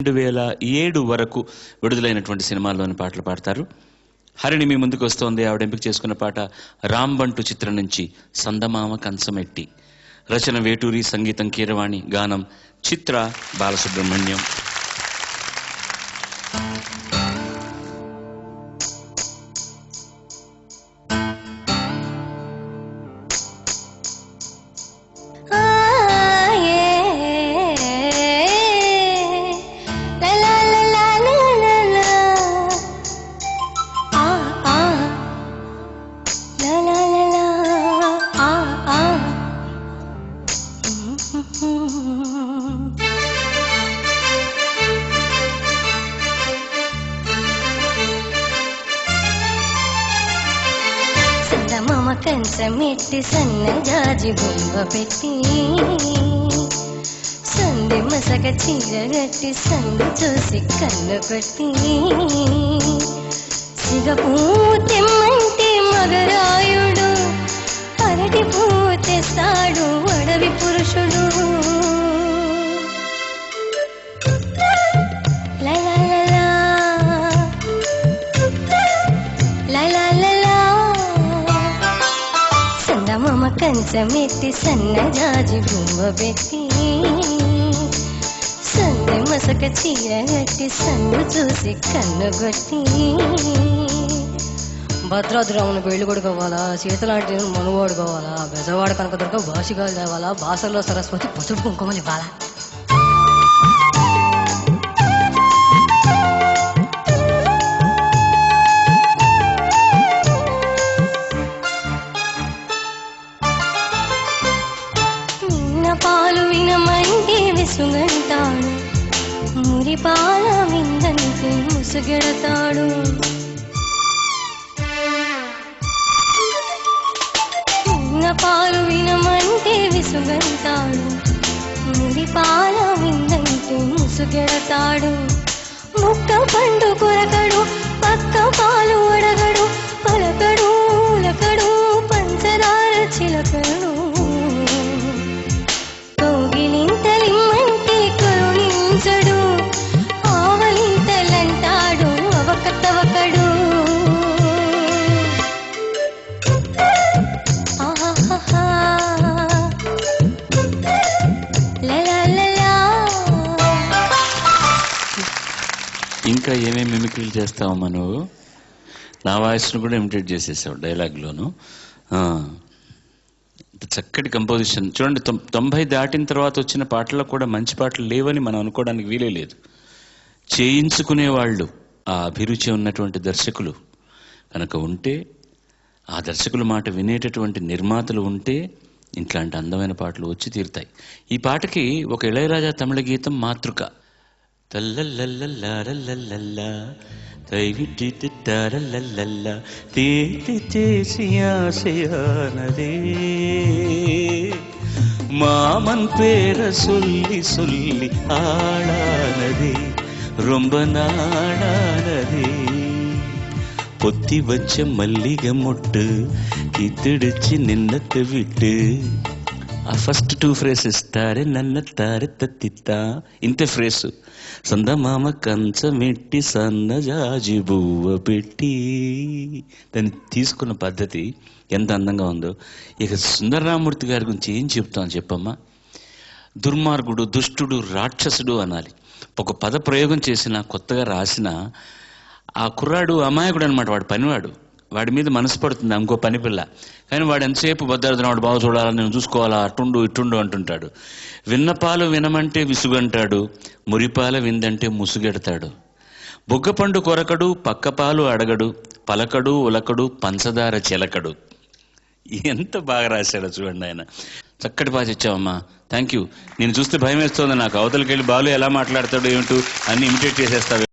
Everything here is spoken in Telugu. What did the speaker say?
2007 వరకు విడుదలైనటువంటి సినిమాల్లోని పాటలు పాడతారు. హరిణి మీ ముందుకు వస్తోంది. ఆవిడ ఎంపిక చేసుకున్న పాట రాంబంటు చిత్రం నుంచి సందమామ కంచమెట్టి. రచన వేటూరి, సంగీతం కీరవాణి, గానం చిత్ర, బాలసుబ్రహ్మణ్యం. సందమామ కంచమెట్టి సన్నజాజి బొమ్మ పెట్టి సంధి మసక చీరగట్టి సందు చూసి కన్ను కొట్టి సిగపూ తెమ్మంటే మగరాయుడు అరటి పూ తెస్తాడు అడవి పురుషుడు. సందమామ కంచమెట్టి సన్నజాజి బొమ్మ పెట్టి సంధి మసక చీరగట్టి సందు చూసి కన్ను కొట్టి భద్రాద్రామును పెళ్లి కొడు కావాలా, సీతలాంటి మనువాడు కావాలా, బెజవాడ కనుక దొరక భాషిగాలు తేవాలా, బాసల్లో సరస్వతి పసుపు కుంకుమలు ఇవ్వాలా. పాలు వినమంటే విసుగంటాడు, మురి పాల విందంటే ముసుగెడతాడు. పాలు వినమంటే విసుగంటాడు, మురి పాల విందంటే ముసుగెడతాడు. ముక్క పండు కొరకడు, పక్క పాలు అడగడు, పలకడు ఉలకడు పంచదార చిలకడు. కౌగిలింతలిమ్మంటే కరుణించడు, ఆవలింతలంటాడు అవకతవకడు. ఇంకా ఏమేమి మిమిక్రీలు చేస్తావమ్మా నువ్వు? నా వాయిస్ను కూడా ఇమిటేట్ చేసేసావు డైలాగ్లోను. చక్కటి కంపోజిషన్. చూడండి, 90 దాటిన తర్వాత వచ్చిన పాటల్లో కూడా మంచి పాటలు లేవని మనం అనుకోవడానికి వీలే లేదు. చేయించుకునేవాళ్ళు, ఆ అభిరుచి ఉన్నటువంటి దర్శకులు కనుక ఉంటే, ఆ దర్శకుల మాట వినేటటువంటి నిర్మాతలు ఉంటే ఇట్లాంటి అందమైన పాటలు వచ్చి తీరుతాయి. ఈ పాటకి ఒక ఇళయరాజా తమిళ గీతం మాతృక. తల్లల్లల్లల్లల్లల్లా తైవిట్టిట్టారల్లల్లల్లా తేటి చేసి ఆశయానదే మామన్ పేర சொல்லி சொல்லி ஆளானதே ரொம்ப நாளானதே பொத்தி வச்ச மல்லிகை மொட்டு கித்திடுச்சு நின்னத்தை விட்டு. ఆ ఫస్ట్ 2 ఫ్రేసెస్ తారే నన్న తారే తత్తిత్తా, ఇంతే ఫ్రేసు. సందమామ కంచమెట్టి సన్నజాజి బువ్వ పెట్టి. దాన్ని తీసుకున్న పద్ధతి ఎంత అందంగా ఉందో. ఇక సుందరరామూర్తి గారి గురించి ఏం చెప్తాను చెప్పమ్మా. దుర్మార్గుడు, దుష్టుడు, రాక్షసుడు అనాలి. ఒక పద ప్రయోగం చేసిన, కొత్తగా రాసిన ఆ కుర్రాడు అమాయకుడు అనమాట. వాడు పనివాడు, వాడి మీద మనసు పడుతుంది ఇంకో పని పిల్ల. కానీ వాడు ఎంతసేపు భద్రాద్రం వాడు బాగా చూడాలని, నేను చూసుకోవాలా, అటుండు ఇటుండు అంటుంటాడు. విన్నపాలు వినమంటే విసుగంటాడు, మురిపాల విందంటే ముసుగెడతాడు. బొగ్గపండు కొరకడు, పక్కపాలు అడగడు, పలకడు ఉలకడు పంచదార చిలకడు. ఎంత బాగా రాశాడో చూడండి ఆయన. చక్కటి పాట ఇచ్చావమ్మా, థ్యాంక్ యూ. నేను చూస్తే భయం వేస్తోంది నాకు. అవతలకి వెళ్ళి బాలు ఎలా మాట్లాడతాడు ఏమిటో అన్ని ఇమిటేట్ చేసేస్తావు.